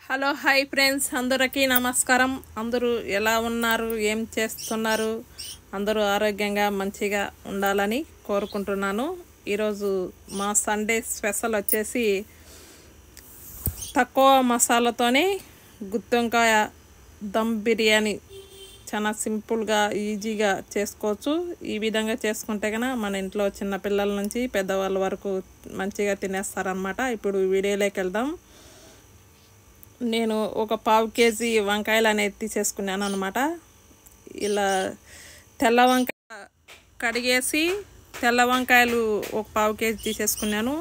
Hello hi friends, అందరికీ నమస్కారం. అందరూ ఎలా ఉన్నారు, ఏం చేస్తున్నారు? అందరూ ఆరోగ్యంగా మంచిగా ఉండాలని కోరుకుంటున్నాను. ఈరోజు మా సండే స్పెషల్ వచ్చేసి తక్కువ మసాలాతోనే గుత్తొంకాయ దమ్ బిర్యానీ చాలా సింపుల్గా ఈజీగా చేసుకోవచ్చు. ఈ విధంగా చేసుకుంటే కన్నా మన ఇంట్లో చిన్న పిల్లల నుంచి పెద్దవాళ్ళ వరకు మంచిగా తినేస్తారనమాట. ఇప్పుడు వీడియోలోకి వెళ్దాం. నేను ఒక 1/2 కేజీ వంకాయలు అనేది తీసేసుకున్నాను అనమాట. ఇలా తెల్ల వంకాయ కడిగేసి తెల్ల వంకాయలు ఒక 1/2 కేజీ తీసేసుకున్నాను.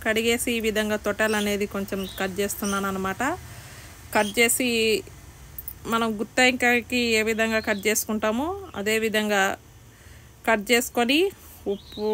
కడిగేసి ఈ విధంగా తొట్టెలు అనేది కొంచెం కట్ చేస్తున్నాను అనమాట. కట్ చేసి మనం గుత్తొంకాయకి ఏ విధంగా కట్ చేసుకుంటామో అదే విధంగా కట్ చేసుకొని ఉప్పు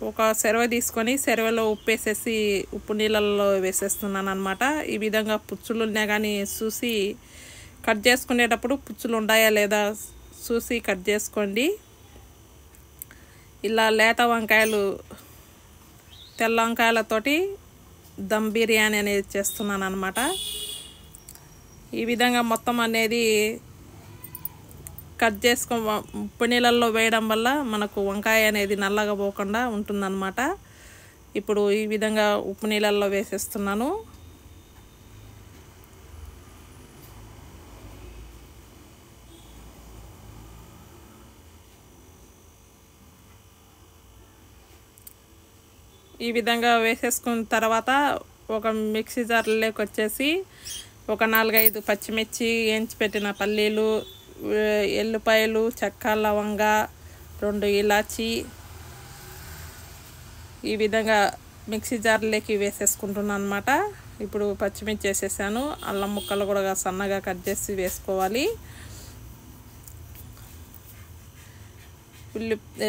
ఒక సెరవ తీసుకొని సెరవలో ఉప్పు వేసేసి ఉప్పు నీళ్ళల్లో వేసేస్తున్నాను అనమాట. ఈ విధంగా పుచ్చులు ఉన్నా కానీ చూసి కట్ చేసుకునేటప్పుడు పుచ్చులు ఉన్నాయా లేదా చూసి కట్ చేసుకోండి. ఇలా లేత వంకాయలు తెల్ల వంకాయలతోటి దమ్ బిర్యానీ అనేది చేస్తున్నాను అనమాట. ఈ విధంగా మొత్తం అనేది కట్ చేసుకొని ఉప్పు నీళ్ళల్లో వేయడం వల్ల మనకు వంకాయ అనేది నల్లగా పోకుండా ఉంటుందన్నమాట. ఇప్పుడు ఈ విధంగా ఉప్పు నీళ్ళల్లో వేసేస్తున్నాను. ఈ విధంగా వేసేసుకున్న తర్వాత ఒక మిక్సీ జార్లోకి వచ్చేసి ఒక 4-5 పచ్చిమిర్చి, వేయించి పెట్టిన పల్లీలు, ఎల్లిపాయలు, చెక్క, లవంగ, 2 ఇలాచి ఈ విధంగా మిక్సీ జార్లోకి వేసేసుకుంటున్నాను అనమాట. ఇప్పుడు పచ్చిమిర్చి వేసేసాను. అల్లం ముక్కలు కూడా సన్నగా కట్ చేసి వేసుకోవాలి.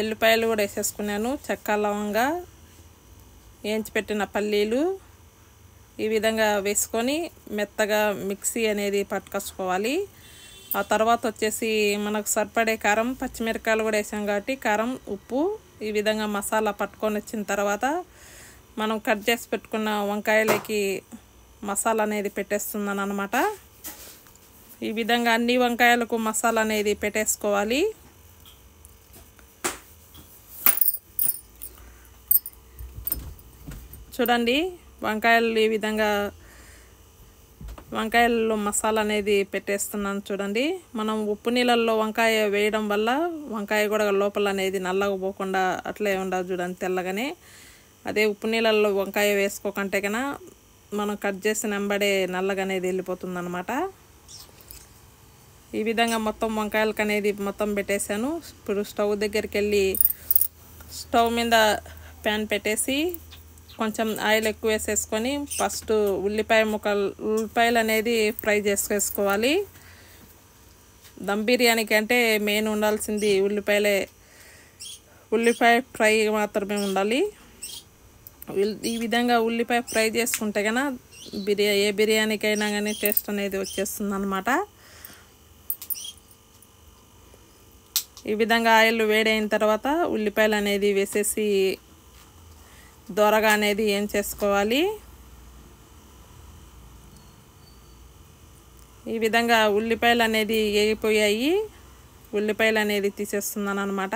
ఎల్లిపాయలు కూడా వేసేసుకున్నాను. చెక్క, లవంగ, వేయించి పెట్టిన పల్లీలు ఈ విధంగా వేసుకొని మెత్తగా మిక్సీ అనేది పట్టుకొచ్చుకోవాలి. ఆ తర్వాత వచ్చేసి మనకు సరిపడే కారం, పచ్చిమిరకాయలు కూడా వేసాం కాబట్టి కారం, ఉప్పు ఈ విధంగా మసాలా పట్టుకొని వచ్చిన తర్వాత మనం కట్ చేసి పెట్టుకున్న వంకాయలకి మసాలా అనేది పెట్టేస్తున్నాను అనమాట. ఈ విధంగా అన్ని వంకాయలకు మసాలా అనేది పెట్టేసుకోవాలి. చూడండి, వంకాయలు ఈ విధంగా వంకాయల్లో మసాలా అనేది పెట్టేస్తున్నాను. చూడండి, మనం ఉప్పు నీళ్ళల్లో వంకాయ వేయడం వల్ల వంకాయ కూడా లోపల అనేది నల్లగా పోకుండా అట్లే ఉండదు. చూడండి, తెల్లగానే. అదే ఉప్పు నీళ్ళల్లో వంకాయ వేసుకోకంటే కన్నా మనం కట్ చేసిన వెంబడే నల్లగా అనేది వెళ్ళిపోతుంది అనమాట. ఈ విధంగా మొత్తం వంకాయలకు అనేది మొత్తం పెట్టేశాను. ఇప్పుడు స్టవ్ దగ్గరికి వెళ్ళి స్టవ్ మీద ప్యాన్ పెట్టేసి కొంచెం ఆయిల్ ఎక్కువ వేసేసుకొని ఫస్ట్ ఉల్లిపాయలు అనేది ఫ్రై చేసుకోవాలి. దమ్ బిర్యానీకి అంటే మెయిన్ ఉండాల్సింది ఉల్లిపాయ ఫ్రై మాత్రమే ఉండాలి. ఈ విధంగా ఉల్లిపాయ ఫ్రై చేసుకుంటే కన్నా ఏ బిర్యానీకైనా కానీ టేస్ట్ అనేది వచ్చేస్తుంది అనమాట. ఈ విధంగా ఆయిల్ వేడైన తర్వాత ఉల్లిపాయలు అనేది వేసేసి దోరగా అనేది ఏం చేసుకోవాలి. ఈ విధంగా ఉల్లిపాయలు అనేది వేగిపోయాయి. ఉల్లిపాయలు అనేది తీసేస్తున్నాను అనమాట.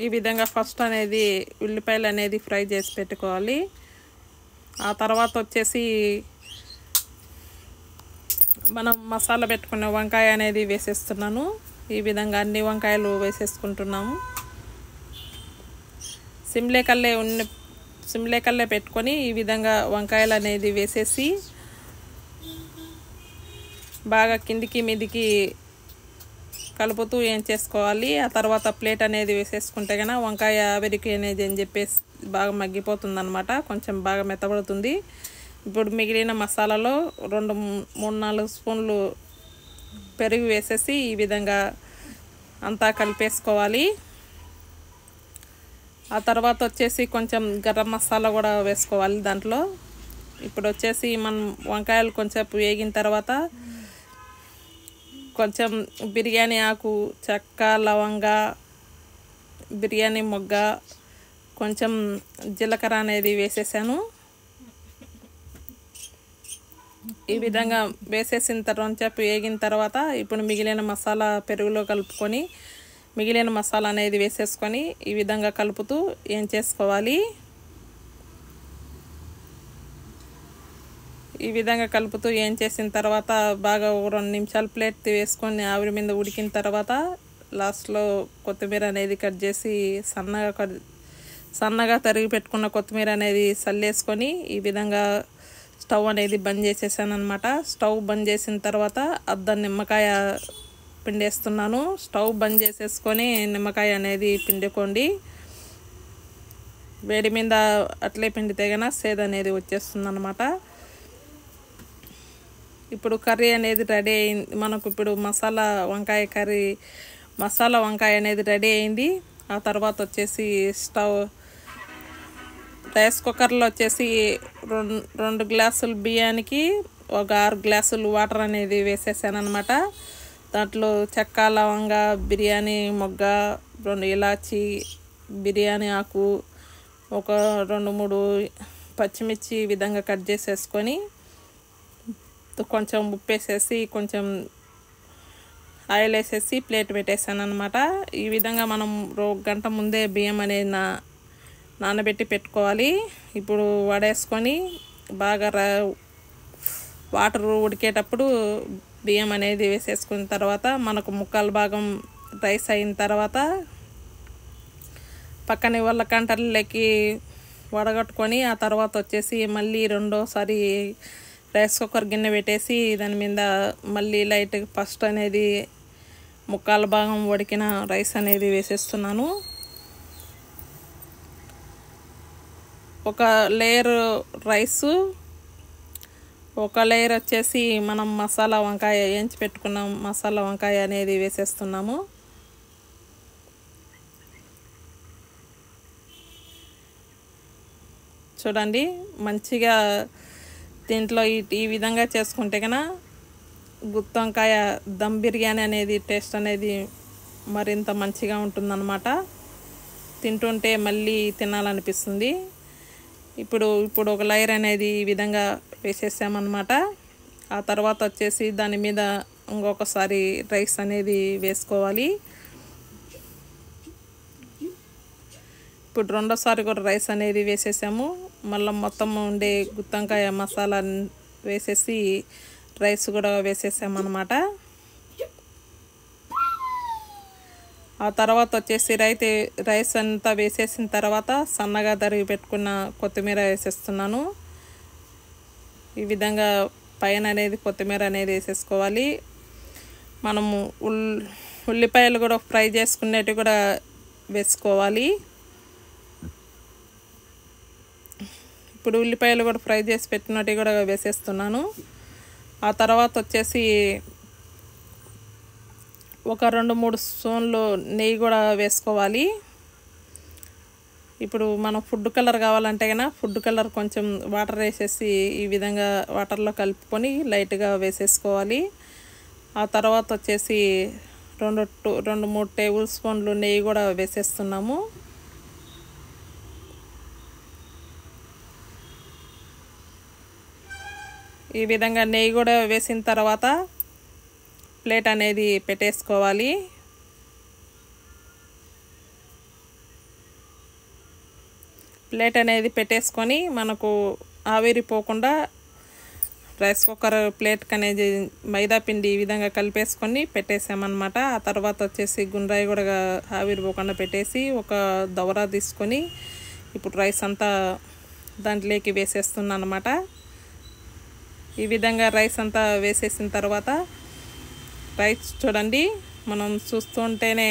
ఈ విధంగా ఫస్ట్ అనేది ఉల్లిపాయలు అనేది ఫ్రై చేసి పెట్టుకోవాలి. ఆ తర్వాత వచ్చేసి మనం మసాలా పెట్టుకున్న వంకాయ అనేది వేసేస్తున్నాను. ఈ విధంగా అన్ని వంకాయలు వేసేసుకుంటున్నాము. సిమ్లేకల్లే పెట్టుకొని ఈ విధంగా వంకాయలు అనేది వేసేసి బాగా కిందికి మీదికి కలుపుతూ ఏం చేసుకోవాలి. ఆ తర్వాత ప్లేట్ అనేది వేసేసుకుంటే కన్నా వంకాయ ఆవిరికి అనేది అని చెప్పేసి బాగా మగ్గిపోతుంది అనమాట. కొంచెం బాగా మెత్తబడుతుంది. ఇప్పుడు మిగిలిన మసాలాలో 2-3-4 స్పూన్లు పెరుగు వేసేసి ఈ విధంగా అంతా కలిపేసుకోవాలి. ఆ తర్వాత వచ్చేసి కొంచెం గరం మసాలా కూడా వేసుకోవాలి దాంట్లో. ఇప్పుడు వచ్చేసి మనం వంకాయలు కొంచెం వేగిన తర్వాత కొంచెం బిర్యానీ ఆకు, చెక్క, లవంగ, బిర్యానీ మొగ్గ, కొంచెం జీలకర్ర అనేది వేసేసాను. ఈ విధంగా వేసేసిన తర్వాత వేగిన తర్వాత ఇప్పుడు మిగిలిన మసాలా పెరుగులో కలుపుకొని మిగిలిన మసాలా అనేది వేసేసుకొని ఈ విధంగా కలుపుతూ ఏం చేసుకోవాలి. ఈ విధంగా కలుపుతూ ఏం చేసిన తర్వాత బాగా 2 నిమిషాలు ప్లేట్ వేసుకొని ఆవిరి మీద ఉడికిన తర్వాత లాస్ట్లో కొత్తిమీర అనేది కట్ చేసి సన్నగా తరిగి పెట్టుకున్న కొత్తిమీర అనేది చల్లేసుకొని ఈ విధంగా స్టవ్ అనేది బంద్ చేసేసాను అనమాట. స్టవ్ బంద్ చేసిన తర్వాత అర్ధ నిమ్మకాయ పిండేస్తున్నాను. స్టవ్ బంద్ చేసేసుకొని నిమ్మకాయ అనేది పిండుకోండి. వేడి మీద అట్లే పిండితే కనుక సేద అనేది వచ్చేస్తుంది అనమాట. ఇప్పుడు కర్రీ అనేది రెడీ అయింది. మనకు ఇప్పుడు మసాలా వంకాయ అనేది రెడీ అయింది. ఆ తర్వాత వచ్చేసి రైస్ కుక్కర్లో వచ్చేసి 2 గ్లాసులు బియ్యానికి 6 గ్లాసులు వాటర్ అనేది వేసేసాను అనమాట. దాంట్లో చెక్క, లవంగ, బిర్యానీ మొగ్గ, 2 ఇలాచి, బిర్యానీ ఆకు, ఒక 2-3 పచ్చిమిర్చి ఈ విధంగా కట్ చేసేసుకొని కొంచెం ఉప్పు వేసేసి కొంచెం ఆయిల్ వేసేసి ప్లేట్ పెట్టేసాను అనమాట. ఈ విధంగా మనం 1 గంట ముందే బియ్యం అనేది నానబెట్టి పెట్టుకోవాలి. ఇప్పుడు వడేసుకొని బాగా వాటర్ ఉడికేటప్పుడు బియ్యం అనేది వేసేసుకున్న తర్వాత మనకు ముక్కాలు భాగం రైస్ అయిన తర్వాత పక్కన వాళ్ళ కంటర్లకి వడగట్టుకొని ఆ తర్వాత వచ్చేసి మళ్ళీ రెండోసారి రైస్ కుక్కర్ గిన్నె పెట్టేసి దాని మీద మళ్ళీ లైట్ ఫస్ట్ అనేది ముక్కాలు భాగం ఉడికిన రైస్ అనేది వేసేస్తున్నాను. ఒక లేయర్ రైసు, ఒక లేయర్ వచ్చేసి మనం మసాలా వంకాయ వేయించి పెట్టుకున్న మసాలా వంకాయ అనేది వేసేస్తున్నాము. చూడండి మంచిగా దీంట్లో ఈ విధంగా చేసుకుంటే కన్నా గుత్తి వంకాయ దమ్ బిర్యానీ అనేది టేస్ట్ అనేది మరింత మంచిగా ఉంటుందన్నమాట. తింటుంటే మళ్ళీ తినాలనిపిస్తుంది. ఇప్పుడు ఒక లేయర్ అనేది ఈ విధంగా వేసేసామన్నమాట. ఆ తర్వాత వచ్చేసి దాని మీద ఇంకొకసారి రైస్ అనేది వేసుకోవాలి. ఇప్పుడు రెండోసారి కూడా రైస్ అనేది వేసేసాము. మళ్ళీ మొత్తం ఉండే గుత్తి వంకాయ మసాలా వేసేసి రైస్ కూడా వేసేసామన్నమాట. ఆ తర్వాత వచ్చేసి రైస్ అంతా వేసేసిన తర్వాత సన్నగా తరిగి పెట్టుకున్న కొత్తిమీర వేసేస్తున్నాను. ఈ విధంగా పైన అనేది కొత్తిమీర అనేది వేసేసుకోవాలి. మనము ఉల్లిపాయలు కూడా ఫ్రై చేసుకునేటివి కూడా వేసుకోవాలి. ఇప్పుడు ఉల్లిపాయలు కూడా ఫ్రై చేసి పెట్టినట్టు కూడా వేసేస్తున్నాను. ఆ తర్వాత వచ్చేసి ఒక 2-3 స్పూన్లు నెయ్యి కూడా వేసుకోవాలి. ఇప్పుడు మనం ఫుడ్ కలర్ కావాలంటే కన్నా ఫుడ్ కలర్ కొంచెం వాటర్ వేసేసి ఈ విధంగా వాటర్లో కలుపుకొని లైట్గా వేసేసుకోవాలి. ఆ తర్వాత వచ్చేసి 2-3 టేబుల్ స్పూన్లు నెయ్యి కూడా వేసేస్తున్నాము. ఈ విధంగా నెయ్యి కూడా వేసిన తర్వాత ప్లేట్ అనేది పెట్టేసుకోవాలి. ప్లేట్ అనేది పెట్టేసుకొని మనకు ఆవిరిపోకుండా రైస్ కుక్కర్ ప్లేట్కి అనేది మైదా పిండి ఈ విధంగా కలిపేసుకొని పెట్టేసామన్నమాట. ఆ తర్వాత వచ్చేసి గుండ్రాయి కూడా ఆవిరిపోకుండా పెట్టేసి ఒక దవరా తీసుకొని ఇప్పుడు రైస్ అంతా దాంట్లోకి వేసేస్తున్నాను అన్నమాట. ఈ విధంగా రైస్ అంతా వేసేసిన తర్వాత రైస్ చూడండి మనం చూస్తుంటేనే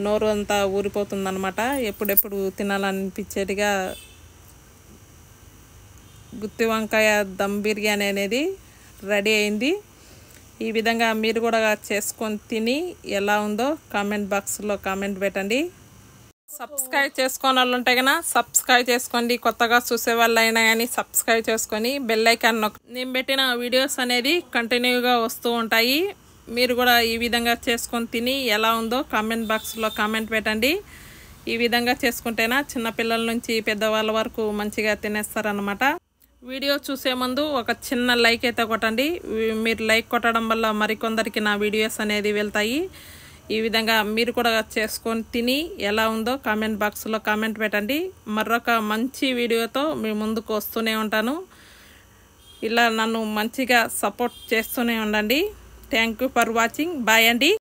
నోరు అంతా ఊరిపోతుందన్నమాట. ఎప్పుడెప్పుడు తినాలనిపించేట్టుగా గుత్తి వంకాయ దమ్ బిర్యానీ అనేది రెడీ అయింది. ఈ విధంగా మీరు కూడా చేసుకొని తిని ఎలా ఉందో కామెంట్ బాక్స్లో కామెంట్ పెట్టండి. సబ్స్క్రైబ్ చేసుకొని వాళ్ళు ఉంటే కన్నా సబ్స్క్రైబ్ చేసుకోండి. కొత్తగా చూసే వాళ్ళు అయినా కానీ సబ్స్క్రైబ్ చేసుకొని బెల్ ఐకాన్ నేను పెట్టిన వీడియోస్ అనేది కంటిన్యూగా వస్తూ ఉంటాయి. మీరు కూడా ఈ విధంగా చేసుకొని తిని ఎలా ఉందో కామెంట్ బాక్స్లో కామెంట్ పెట్టండి. ఈ విధంగా చేసుకుంటేనా చిన్నపిల్లల నుంచి పెద్దవాళ్ళ వరకు మంచిగా తినేస్తారనమాట. వీడియో చూసే ముందు ఒక చిన్న లైక్ అయితే కొట్టండి. మీరు లైక్ కొట్టడం వల్ల మరికొందరికి నా వీడియోస్ అనేది వెళ్తాయి. ఈ విధంగా మీరు కూడా చేసుకొని తిని ఎలా ఉందో కామెంట్ బాక్స్లో కామెంట్ పెట్టండి. మరొక మంచి వీడియోతో మీ ముందుకు వస్తూనే ఉంటాను. ఇలా నన్ను మంచిగా సపోర్ట్ చేస్తూనే ఉండండి. Thank you for watching. Bye అండి.